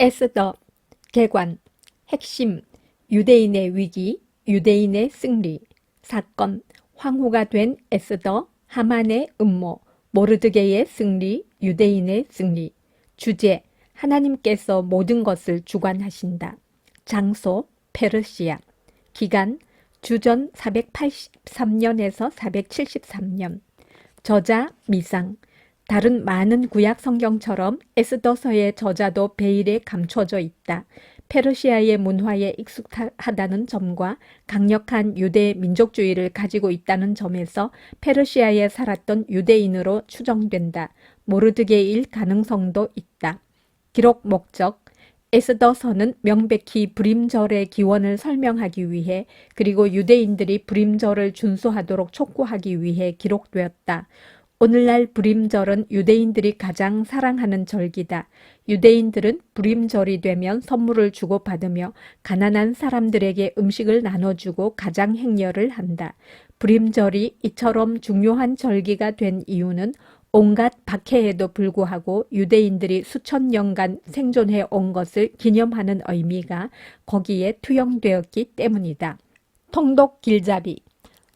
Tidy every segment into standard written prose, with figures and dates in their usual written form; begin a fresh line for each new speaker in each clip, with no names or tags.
에스더, 개관, 핵심, 유대인의 위기, 유대인의 승리, 사건, 황후가 된 에스더, 하만의 음모, 모르드게의 승리, 유대인의 승리, 주제, 하나님께서 모든 것을 주관하신다. 장소, 페르시아, 기간, 주전 483년에서 473년, 저자, 미상, 다른 많은 구약 성경처럼 에스더서의 저자도 베일에 감춰져 있다. 페르시아의 문화에 익숙하다는 점과 강력한 유대 민족주의를 가지고 있다는 점에서 페르시아에 살았던 유대인으로 추정된다. 모르드게일 가능성도 있다. 기록 목적, 에스더서는 명백히 불임절의 기원을 설명하기 위해 그리고 유대인들이 불임절을 준수하도록 촉구하기 위해 기록되었다. 오늘날 불임절은 유대인들이 가장 사랑하는 절기다. 유대인들은 불임절이 되면 선물을 주고받으며 가난한 사람들에게 음식을 나눠주고 가장 행렬을 한다. 불임절이 이처럼 중요한 절기가 된 이유는 온갖 박해에도 불구하고 유대인들이 수천 년간 생존해 온 것을 기념하는 의미가 거기에 투영되었기 때문이다. 통독 길잡이,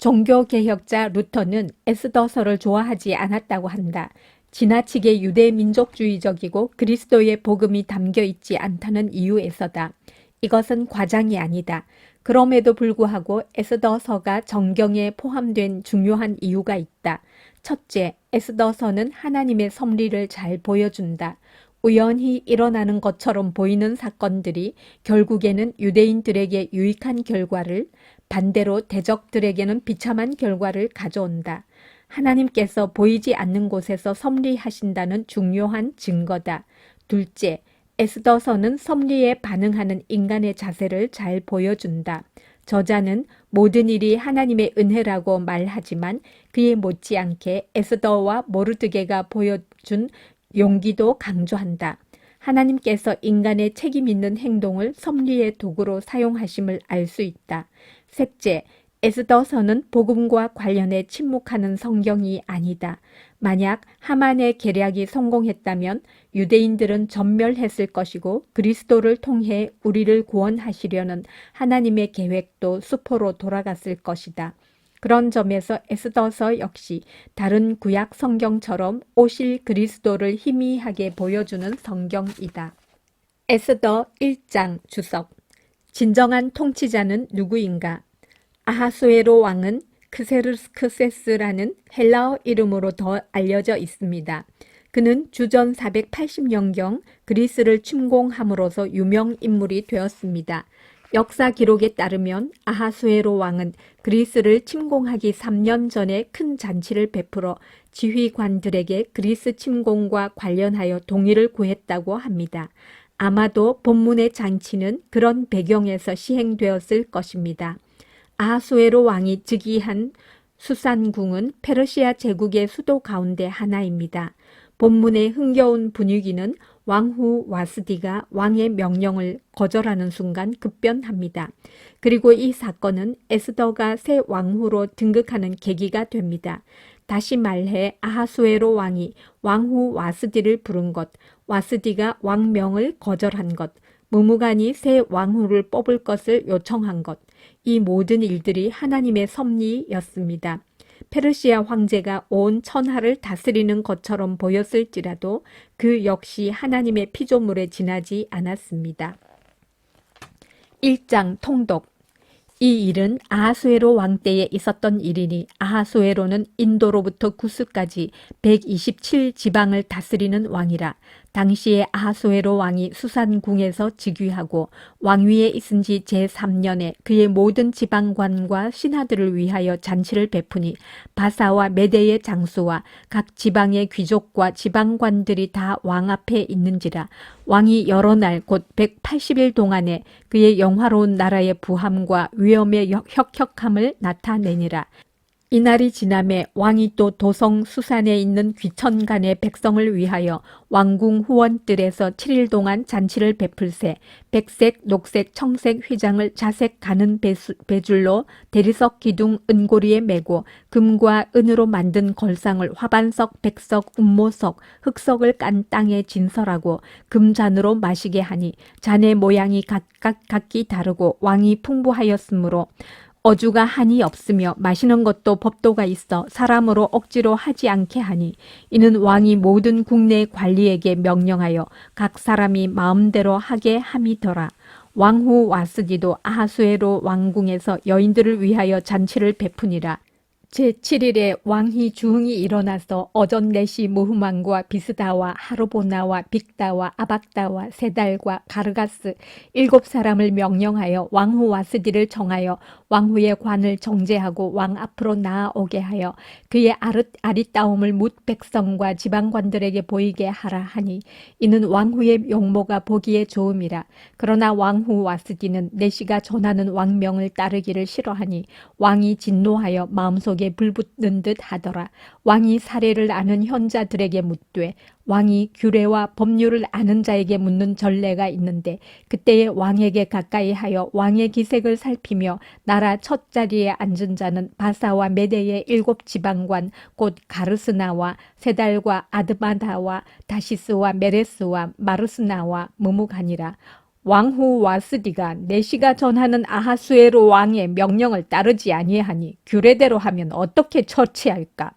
종교개혁자 루터는 에스더서를 좋아하지 않았다고 한다. 지나치게 유대민족주의적이고 그리스도의 복음이 담겨 있지 않다는 이유에서다. 이것은 과장이 아니다. 그럼에도 불구하고 에스더서가 정경에 포함된 중요한 이유가 있다. 첫째, 에스더서는 하나님의 섭리를 잘 보여준다. 우연히 일어나는 것처럼 보이는 사건들이 결국에는 유대인들에게 유익한 결과를, 반대로 대적들에게는 비참한 결과를 가져온다. 하나님께서 보이지 않는 곳에서 섭리하신다는 중요한 증거다. 둘째, 에스더서는 섭리에 반응하는 인간의 자세를 잘 보여준다. 저자는 모든 일이 하나님의 은혜라고 말하지만 그에 못지않게 에스더와 모르드게가 보여준 용기도 강조한다. 하나님께서 인간의 책임 있는 행동을 섭리의 도구로 사용하심을 알 수 있다. 셋째, 에스더서는 복음과 관련해 침묵하는 성경이 아니다. 만약 하만의 계략이 성공했다면 유대인들은 전멸했을 것이고 그리스도를 통해 우리를 구원하시려는 하나님의 계획도 수포로 돌아갔을 것이다. 그런 점에서 에스더서 역시 다른 구약 성경처럼 오실 그리스도를 희미하게 보여주는 성경이다. 에스더 1장 주석, 진정한 통치자는 누구인가? 아하수에로 왕은 크세르스크세스라는 헬라어 이름으로 더 알려져 있습니다. 그는 주전 480년경 그리스를 침공함으로써 유명 인물이 되었습니다. 역사 기록에 따르면 아하수에로 왕은 그리스를 침공하기 3년 전에 큰 잔치를 베풀어 지휘관들에게 그리스 침공과 관련하여 동의를 구했다고 합니다. 아마도 본문의 잔치는 그런 배경에서 시행되었을 것입니다. 아하수에로 왕이 즉위한 수산궁은 페르시아 제국의 수도 가운데 하나입니다. 본문의 흥겨운 분위기는 왕후 와스디가 왕의 명령을 거절하는 순간 급변합니다. 그리고 이 사건은 에스더가 새 왕후로 등극하는 계기가 됩니다. 다시 말해 아하수에로 왕이 왕후 와스디를 부른 것, 와스디가 왕명을 거절한 것, 무무간이 새 왕후를 뽑을 것을 요청한 것, 이 모든 일들이 하나님의 섭리였습니다. 페르시아 황제가 온 천하를 다스리는 것처럼 보였을지라도 그 역시 하나님의 피조물에 지나지 않았습니다. 1장 통독, 이 일은 아하수에로 왕 때에 있었던 일이니 아하수에로는 인도로부터 구스까지 127지방을 다스리는 왕이라. 당시에 아하수에로 왕이 수산궁에서 즉위하고 왕위에 있은 지 제3년에 그의 모든 지방관과 신하들을 위하여 잔치를 베푸니 바사와 메대의 장수와 각 지방의 귀족과 지방관들이 다 왕 앞에 있는지라. 왕이 여러 날 곧 180일 동안에 그의 영화로운 나라의 부함과 위엄의 혁혁함을 나타내니라. 이날이 지남에 왕이 또 도성 수산에 있는 귀천간의 백성을 위하여 왕궁 후원뜰에서 7일 동안 잔치를 베풀세 백색, 녹색, 청색 휘장을 자색 가는 배줄로 대리석 기둥 은고리에 메고 금과 은으로 만든 걸상을 화반석, 백석, 운모석, 흑석을 깐 땅에 진설하고 금잔으로 마시게 하니 잔의 모양이 각기 다르고 왕이 풍부하였으므로 어주가 한이 없으며 마시는 것도 법도가 있어 사람으로 억지로 하지 않게 하니 이는 왕이 모든 국내 관리에게 명령하여 각 사람이 마음대로 하게 함이더라. 왕후 와스디도 아하수에로 왕궁에서 여인들을 위하여 잔치를 베푸니라. 제7일에 왕이 주흥이 일어나서 어전넷이 무흐만과 비스다와 하르보나와 빅다와 아박다와 세달과 가르가스 7사람을 명령하여 왕후 와스디를 정하여 왕후의 관을 정제하고 왕 앞으로 나아오게 하여 그의 아리따움을 뭇 백성과 지방관들에게 보이게 하라 하니 이는 왕후의 용모가 보기에 좋음이라. 그러나 왕후 와스디는 내시가 전하는 왕명을 따르기를 싫어하니 왕이 진노하여 마음속에 불붙는 듯 하더라. 왕이 사례를 아는 현자들에게 묻되 왕이 규례와 법률을 아는 자에게 묻는 전례가 있는데 그때에 왕에게 가까이 하여 왕의 기색을 살피며 나라 첫 자리에 앉은 자는 바사와 메대의 7지방관 곧 가르스나와 세달과 아드마다와 다시스와 메레스와 마르스나와 무무가니라. 왕후 와스디가 내시가 전하는 아하수에로 왕의 명령을 따르지 아니하니 규례대로 하면 어떻게 처치할까?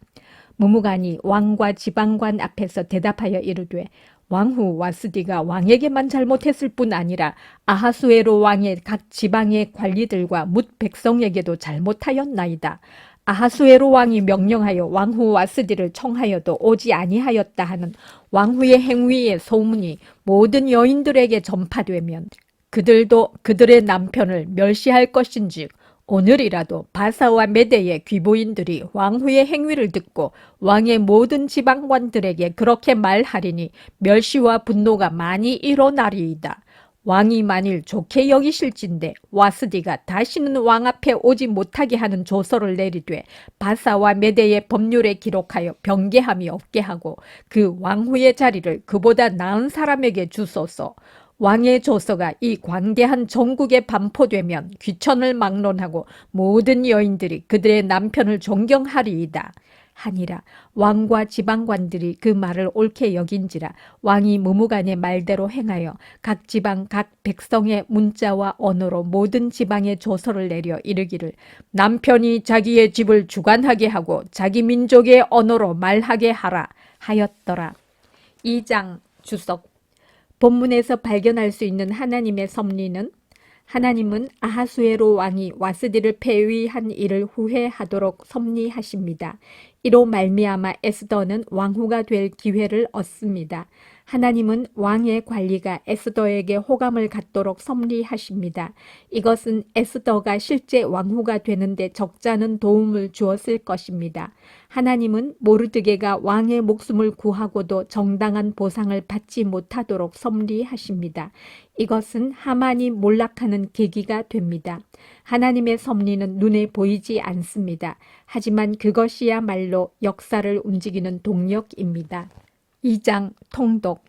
무무간이 왕과 지방관 앞에서 대답하여 이르되 왕후 와스디가 왕에게만 잘못했을 뿐 아니라 아하수에로 왕의 각 지방의 관리들과 뭇 백성에게도 잘못하였나이다. 아하수에로 왕이 명령하여 왕후 와스디를 청하여도 오지 아니하였다 하는 왕후의 행위의 소문이 모든 여인들에게 전파되면 그들도 그들의 남편을 멸시할 것인즉 오늘이라도 바사와 메대의 귀보인들이 왕후의 행위를 듣고 왕의 모든 지방관들에게 그렇게 말하리니 멸시와 분노가 많이 일어나리이다. 왕이 만일 좋게 여기실진데 와스디가 다시는 왕 앞에 오지 못하게 하는 조서를 내리되 바사와 메대의 법률에 기록하여 병개함이 없게 하고 그 왕후의 자리를 그보다 나은 사람에게 주소서. 왕의 조서가 이 광대한 전국에 반포되면 귀천을 막론하고 모든 여인들이 그들의 남편을 존경하리이다. 하니라. 왕과 지방관들이 그 말을 옳게 여긴지라 왕이 무무간의 말대로 행하여 각 지방 각 백성의 문자와 언어로 모든 지방에 조서를 내려 이르기를 남편이 자기의 집을 주관하게 하고 자기 민족의 언어로 말하게 하라 하였더라. 2장 주석. 본문에서 발견할 수 있는 하나님의 섭리는 하나님은 아하수에로 왕이 와스디를 폐위한 일을 후회하도록 섭리하십니다. 이로 말미암아 에스더는 왕후가 될 기회를 얻습니다. 하나님은 왕의 관리가 에스더에게 호감을 갖도록 섭리하십니다. 이것은 에스더가 실제 왕후가 되는데 적잖은 도움을 주었을 것입니다. 하나님은 모르드게가 왕의 목숨을 구하고도 정당한 보상을 받지 못하도록 섭리하십니다. 이것은 하만이 몰락하는 계기가 됩니다. 하나님의 섭리는 눈에 보이지 않습니다. 하지만 그것이야말로 역사를 움직이는 동력입니다. 2장 통독.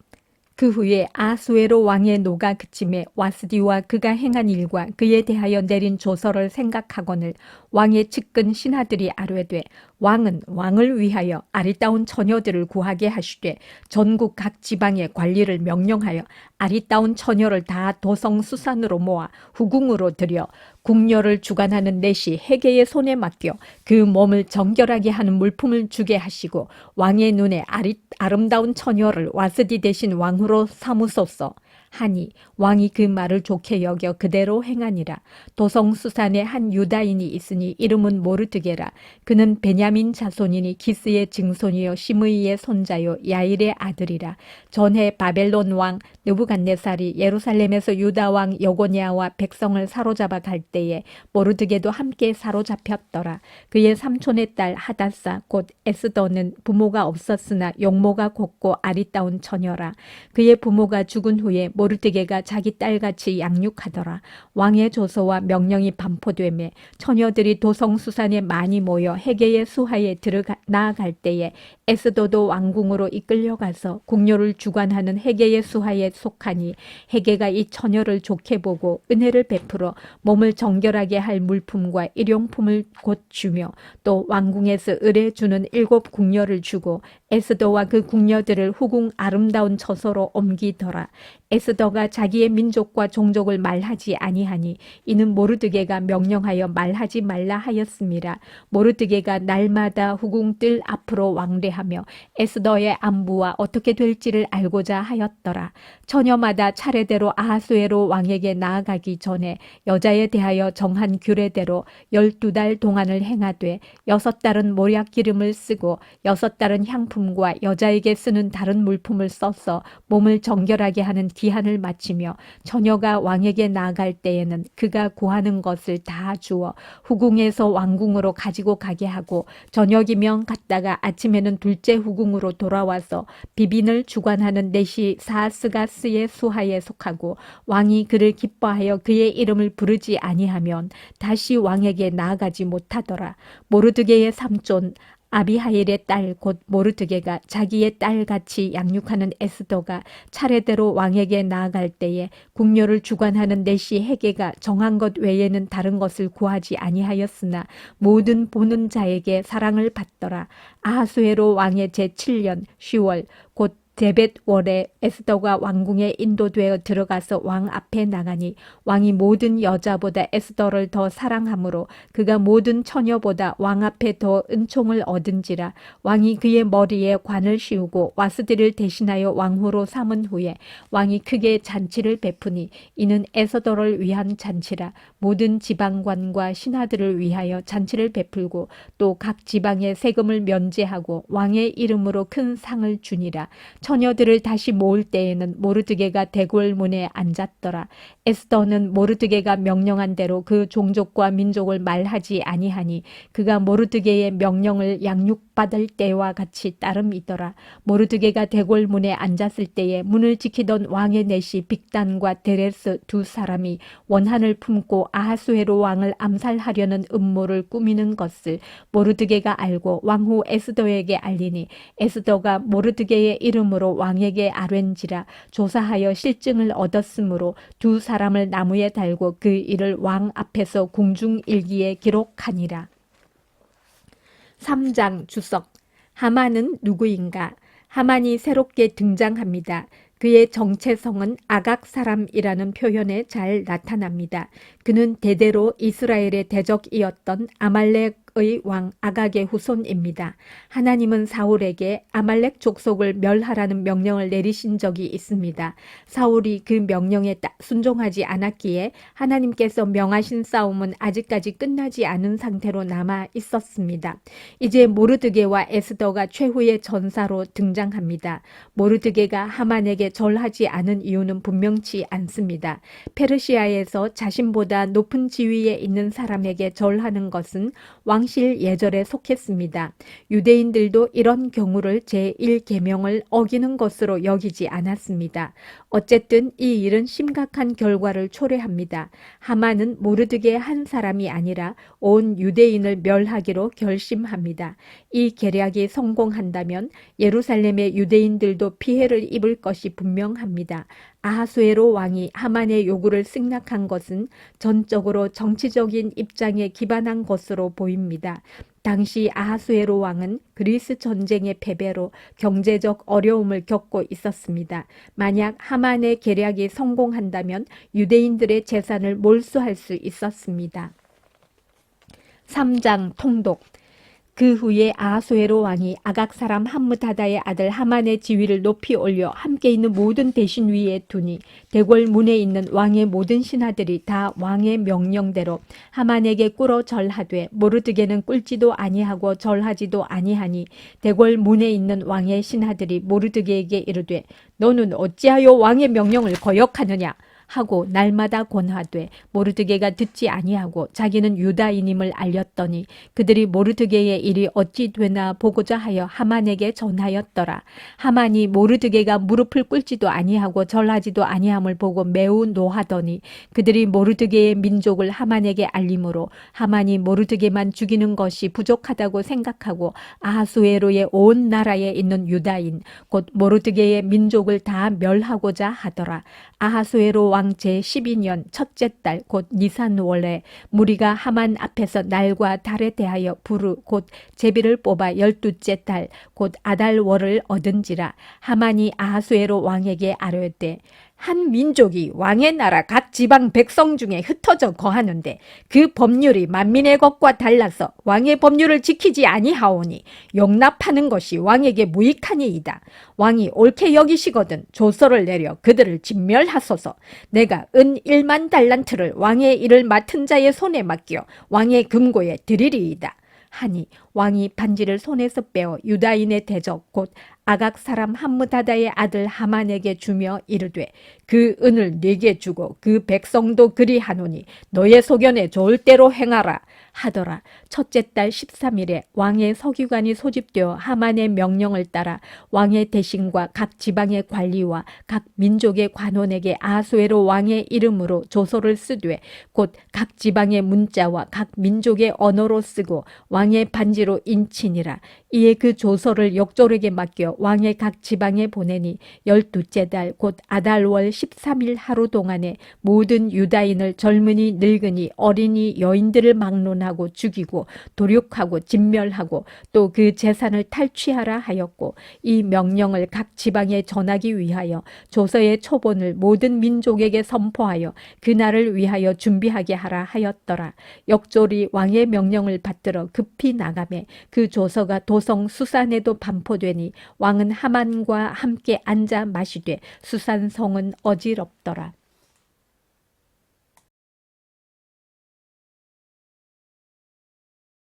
그 후에 아하수에로 왕의 노가 그침에 와스디와 그가 행한 일과 그에 대하여 내린 조서를 생각하거늘 왕의 측근 신하들이 아뢰되 왕은 왕을 위하여 아리따운 처녀들을 구하게 하시되 전국 각 지방의 관리를 명령하여 아리따운 처녀를 다 도성 수산으로 모아 후궁으로 들여 궁녀를 주관하는 넷이 해계의 손에 맡겨 그 몸을 정결하게 하는 물품을 주게 하시고 왕의 눈에 아름다운 처녀를 와스디 대신 왕후로 삼으소서 하니 왕이 그 말을 좋게 여겨 그대로 행하니라. 도성수산에 한 유다인이 있으니 이름은 모르드게라. 그는 베냐민 자손이니 기스의 증손이요 시므이의 손자요 야일의 아들이라. 전에 바벨론 왕 느부갓네살이 예루살렘에서 유다 왕 여고냐와 백성을 사로잡아 갈 때에 모르드게도 함께 사로잡혔더라. 그의 삼촌의 딸 하다사 곧 에스더는 부모가 없었으나 용모가 곱고 아리따운 처녀라. 그의 부모가 죽은 후에 모르드게가 자기 딸같이 양육하더라. 왕의 조서와 명령이 반포되매 처녀들이 도성수산에 많이 모여 헤게의 수하에 나아갈 때에 에스더도 왕궁으로 이끌려가서 궁녀를 주관하는 헤게의 수하에 속하니 헤게가 이 처녀를 좋게 보고 은혜를 베풀어 몸을 정결하게 할 물품과 일용품을 곧 주며 또 왕궁에서 을에 주는 7 궁녀를 주고 에스더와 그 궁녀들을 후궁 아름다운 처소로 옮기더라. 에스더가 자기의 민족과 종족을 말하지 아니하니 이는 모르드게가 명령하여 말하지 말라 하였음이라. 모르드게가 날마다 후궁 뜰 앞으로 왕래하며 에스더의 안부와 어떻게 될지를 알고자 하였더라. 처녀마다 차례대로 아하수에로 왕에게 나아가기 전에 여자에 대하여 정한 규례대로 12달 동안을 행하되 6달은 모략 기름을 쓰고 6달은 향품과 여자에게 쓰는 다른 물품을 써서 몸을 정결하게 하는 기한을 마치며 처녀가 왕에게 나아갈 때에는 그가 구하는 것을 다 주어 후궁에서 왕궁으로 가지고 가게 하고 저녁이면 갔다가 아침에는 둘째 후궁으로 돌아와서 비빈을 주관하는 내시 사스가스의 수하에 속하고 왕이 그를 기뻐하여 그의 이름을 부르지 아니하면 다시 왕에게 나아가지 못하더라. 모르드게의 삼촌 아비하일의 딸 곧 모르드게가 자기의 딸같이 양육하는 에스더가 차례대로 왕에게 나아갈 때에 궁녀를 주관하는 내시 헤게가 정한 것 외에는 다른 것을 구하지 아니하였으나 모든 보는 자에게 사랑을 받더라. 아하수에로 왕의 제7년 10월 곧 데벳월에 에스더가 왕궁에 인도되어 들어가서 왕 앞에 나가니 왕이 모든 여자보다 에스더를 더 사랑하므로 그가 모든 처녀보다 왕 앞에 더 은총을 얻은지라. 왕이 그의 머리에 관을 씌우고 와스디를 대신하여 왕후로 삼은 후에 왕이 크게 잔치를 베푸니 이는 에스더를 위한 잔치라. 모든 지방관과 신하들을 위하여 잔치를 베풀고 또 각 지방의 세금을 면제하고 왕의 이름으로 큰 상을 주니라. 처녀들을 다시 모을 때에는 모르드게가 대궐문에 앉았더라. 에스더는 모르드게가 명령한 대로 그 종족과 민족을 말하지 아니하니 그가 모르드게의 명령을 양육받을 때와 같이 따름이더라. 모르드게가 대궐문에 앉았을 때에 문을 지키던 왕의 내시 빅단과 데레스 2 사람이 원한을 품고 아하수에로 왕을 암살하려는 음모를 꾸미는 것을 모르드게가 알고 왕후 에스더에게 알리니 에스더가 모르드게의 이름으로 왕에게 아뢰ን지라. 조사하여 실증을 얻었으므로 2 사람을 나무에 달고 그 일을 왕 앞에서 궁중일기에 기록하니라. 3장 주석. 하만은 누구인가? 하만이 새롭게 등장합니다. 그의 정체성은 아각 사람이라는 표현에 잘 나타납니다. 그는 대대로 이스라엘의 대적이었던 아말렉의 왕 아각의 후손입니다. 하나님은 사울에게 아말렉 족속을 멸하라는 명령을 내리신 적이 있습니다. 사울이 그 명령에 순종하지 않았기에 하나님께서 명하신 싸움은 아직까지 끝나지 않은 상태로 남아 있었습니다. 이제 모르드게와 에스더가 최후의 전사로 등장합니다. 모르드게가 하만에게 절하지 않은 이유는 분명치 않습니다. 페르시아에서 자신보다 높은 지위에 있는 사람에게 절하는 것은 왕실 예절에 속했습니다. 유대인들도 이런 경우를 제1계명을 어기는 것으로 여기지 않았습니다. 어쨌든 이 일은 심각한 결과를 초래합니다. 하만은 모르드게의 한 사람이 아니라 온 유대인을 멸하기로 결심합니다. 이 계략이 성공한다면 예루살렘의 유대인들도 피해를 입을 것이 분명합니다. 아하수에로 왕이 하만의 요구를 승낙한 것은 전적으로 정치적인 입장에 기반한 것으로 보입니다. 당시 아하수에로 왕은 그리스 전쟁의 패배로 경제적 어려움을 겪고 있었습니다. 만약 하만의 계략이 성공한다면 유대인들의 재산을 몰수할 수 있었습니다. 3장 통독. 그 후에 아하수에로 왕이 아각 사람 함므다다의 아들 하만의 지위를 높이 올려 함께 있는 모든 대신 위에 두니 대궐 문에 있는 왕의 모든 신하들이 다 왕의 명령대로 하만에게 꿇어 절하되 모르드게는 꿇지도 아니하고 절하지도 아니하니 대궐 문에 있는 왕의 신하들이 모르드게에게 이르되 너는 어찌하여 왕의 명령을 거역하느냐? 하고 날마다 권하되 모르드게가 듣지 아니하고 자기는 유다인임을 알렸더니 그들이 모르드게의 일이 어찌 되나 보고자 하여 하만에게 전하였더라. 하만이 모르드게가 무릎을 꿇지도 아니하고 절하지도 아니함을 보고 매우 노하더니 그들이 모르드게의 민족을 하만에게 알림으로 하만이 모르드게만 죽이는 것이 부족하다고 생각하고 아하수에로의 온 나라에 있는 유다인 곧 모르드게의 민족을 다 멸하고자 하더라. 아하수에로 왕 제12년 첫째 달 곧 니산월에 무리가 하만 앞에서 날과 달에 대하여 부르 곧 제비를 뽑아 12째 달 곧 아달월을 얻은지라. 하만이 아하수에로 왕에게 아뢰되 한 민족이 왕의 나라 각 지방 백성 중에 흩어져 거하는데 그 법률이 만민의 것과 달라서 왕의 법률을 지키지 아니하오니 용납하는 것이 왕에게 무익하니이다. 왕이 옳게 여기시거든 조서를 내려 그들을 진멸하소서. 내가 은 1만 달란트를 왕의 일을 맡은 자의 손에 맡겨 왕의 금고에 드리리이다. 하니 왕이 반지를 손에서 빼어 유다인의 대적 곧 아각 사람 함므다다의 아들 하만에게 주며 이르되 그 은을 네게 주고 그 백성도 그리하노니 너의 소견에 좋을 대로 행하라 하더라. 첫째 달 13일에 왕의 서기관이 소집되어 하만의 명령을 따라 왕의 대신과 각 지방의 관리와 각 민족의 관원에게 아하수에로 왕의 이름으로 조서를 쓰되 곧 각 지방의 문자와 각 민족의 언어로 쓰고 왕의 반지로 인치니라. 이에 그 조서를 역졸에게 맡겨 왕의 각 지방에 보내니 12째 달 곧 아달월 13일 하루 동안에 모든 유다인을 젊은이 늙은이 어린이 여인들을 막론하고 죽이고 도륙하고 진멸하고 또 그 재산을 탈취하라 하였고 이 명령을 각 지방에 전하기 위하여 조서의 초본을 모든 민족에게 선포하여 그날을 위하여 준비하게 하라 하였더라. 역졸이 왕의 명령을 받들어 급히 나가매 그 조서가 도성 수산에도 반포되니 왕은 하만과 함께 앉아 마시되 수산성은 어지럽더라.